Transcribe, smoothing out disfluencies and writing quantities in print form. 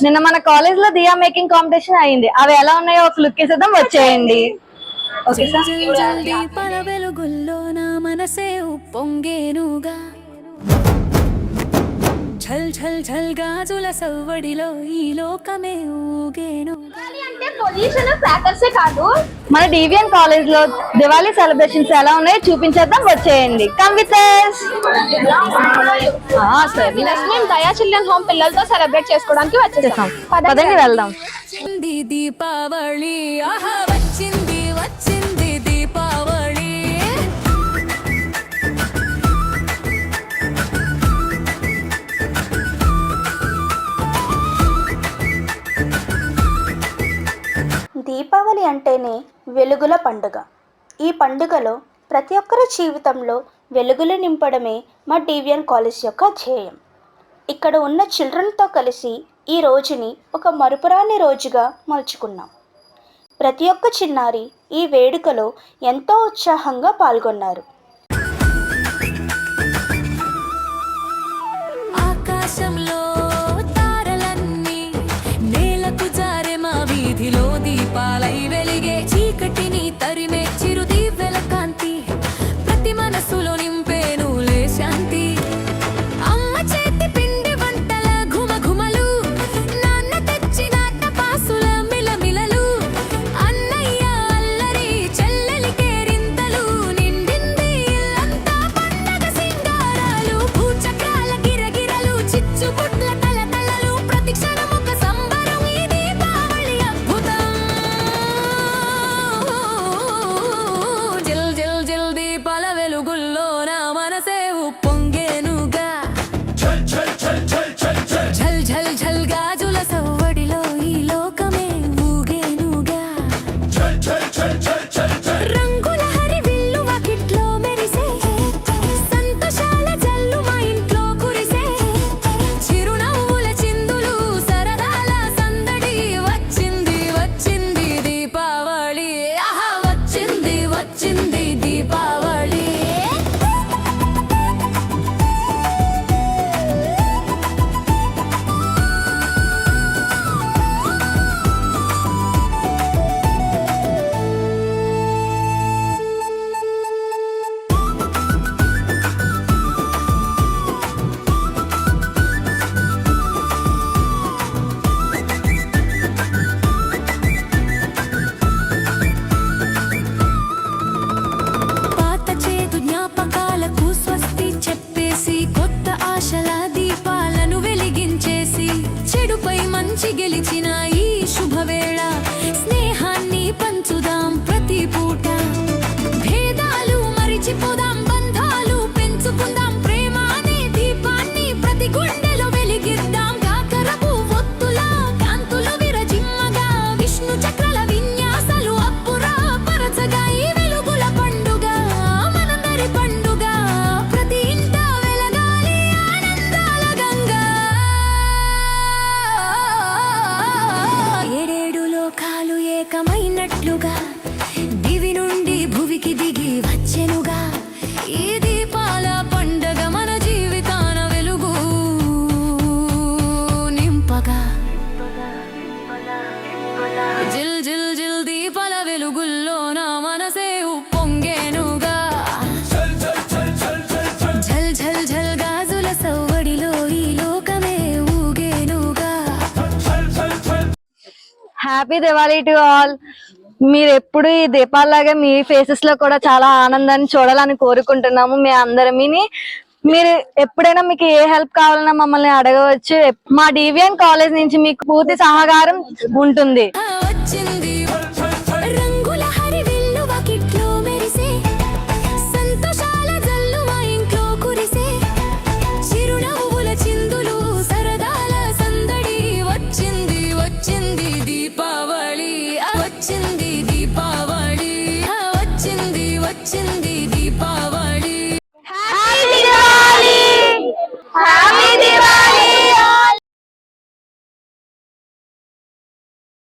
నిన్న మన కాలేజ్ లో దియా మేకింగ్ కాంపిటీషన్ అయింది. అవి ఎలా ఉన్నాయో ఒక లుక్ ఇసేద్దాం, వచ్చేయండి. Okay sir. దీపాల వెలుగుల్లో నా మనసే ఉప్పొంగేనుగా, ఝల్ ఝల్ ఝల్ గాజుల సవ్వడిలో ఈ లోకమే ఊగేను. అంటే పొల్యూషన్ క్రాకర్స్ కాదు, మన డివిఎన్ కాలేజ్ లో దివాళీ సెలబ్రేషన్స్ ఎలా ఉన్నాయో చూపించేద్దాం, వచ్చేయండి. Come with us. సార్ మేము దయా చిల్డ్రన్ హోమ్ పిల్లలతో సెలబ్రేట్ చేసుకోవడానికి వచ్చేసాం. పదండి వెళ్దాం. వచ్చింది దీపావళి, ఆహా వచ్చింది వచ్చింది దీపావళి. దీపావళి అంటేనే వెలుగుల పండుగ. ఈ పండుగలో ప్రతి ఒక్కరి జీవితంలో వెలుగులు నింపడమే మా డివిఎన్ కాలేజ్ యొక్క ధ్యేయం. ఇక్కడ ఉన్న చిల్డ్రన్తో కలిసి ఈ రోజుని ఒక మరుపురాని రోజుగా మలుచుకున్నాం. ప్రతి ఒక్క చిన్నారి ఈ వేడుకలో ఎంతో ఉత్సాహంగా పాల్గొన్నారు. ఆకాశంలో తారలన్నీ నేలకు జారే, మా వీధిలో దీపాలై వెలిగే, చీకటిని తరిమే చిరు దివ్వెల కాంతి ప్రతి మనసులో నింపేనులే శాంతి. అమ్మ చేతి పిండి వంటల ఘుమఘుమలు, నాన్న తెచ్చిన టపాసుల మిలమిలలు, అన్నయ్య అల్లరి చెల్లెలి కేరింతలు, నిండింది ఇల్లంతా పండగ సింగారాలు. భూచక్రాల గిరగిరలు, చిచ్చుబుట్ల తలతలలు, ప్రతి క్షణం ఒక సంబరం, ఈ దీపావళి అద్భుతం. జిల్ జిల్ జిల్ దీపాల వెలుగుల్లో నా మనసే ఉప్పొంగేనుగా, ఝల్ ఝల్ ఝల్ గాజుల సవ్వడిలో ఈ లోకమే ఊగేనుగా. రంగుల హరివిల్లు వాకిట్లో మెరిసే, సంతోషాల జల్లు మా ఇంట్లో కురిసే, చిరునవ్వుల చిందులు సరదాల సందడి. వచ్చింది వచ్చింది దీపావళి, ఆహా వచ్చింది వచ్చింది దీపావళి. పాత చేదు జ్ఞాపకాలకు స్వస్తి చెప్పేసి, కొత్త ఆశల దీపాలను వెలిగించేసి, చెడుపై మంచి గెలిచిన ఈ శుభవేళ, స్నేహాన్ని పంచుదాం ప్రతి పూట. భేదాలు మరిచిపోదాం, బంధాలు పెంచుకుందాం, ప్రేమ అనే దీపాన్ని ప్రతి గుండెలో వెలిగిద్దాం. కాకరపు ఒత్తుల కాంతులు విరజిమ్మగా, విష్ణు చక్రాల విన్యాసాలు అప్పురా పరచగా, ఈ వెలుగుల పండుగ మనందరి పండుగ. ప్రతి ఇంట వెలగాలి ఆనందాల గంగా. ఏడేడు లోకాలు ఏకమైనట్లుగా, దివి నుండి భువికి దిగి వచ్చెనుగా, ఈ దీపాల పండగ మన జీవితాన వెలుగు నింపగా. జిల్ జిల్ జిల్ దీపాల వెలుగుల్లో నా మనసే ఉప్పొంగేనుగా, ఝల్ ఝల్ ఝల్ గాజుల సవ్వడిలో ఈ లోకమే ఊగేనుగా. Happy Diwali to all. మీరు ఎప్పుడు ఈ దీపాల్లాగే మీ ఫేసెస్ లో కూడా చాలా ఆనందాన్ని చూడాలని కోరుకుంటున్నాము. మీ అందరమీని మీరు ఎప్పుడైనా మీకు ఏ హెల్ప్ కావాలన్నా మమ్మల్ని అడగవచ్చు. మా డివిఎన్ కాలేజ్ నుంచి మీకు పూర్తి సహకారం ఉంటుంది. వచ్చింది రంగుల హరివిల్లు వాకిట్లో మెరిసే, సంతోషాల జల్లు మా ఇంట్లో కురిసే, చిరునవ్వుల చిందులు సరదాల సందడి. వచ్చింది వచ్చింది దీపావళి, వచ్చింది దీపావళి, వచ్చింది వచ్చింది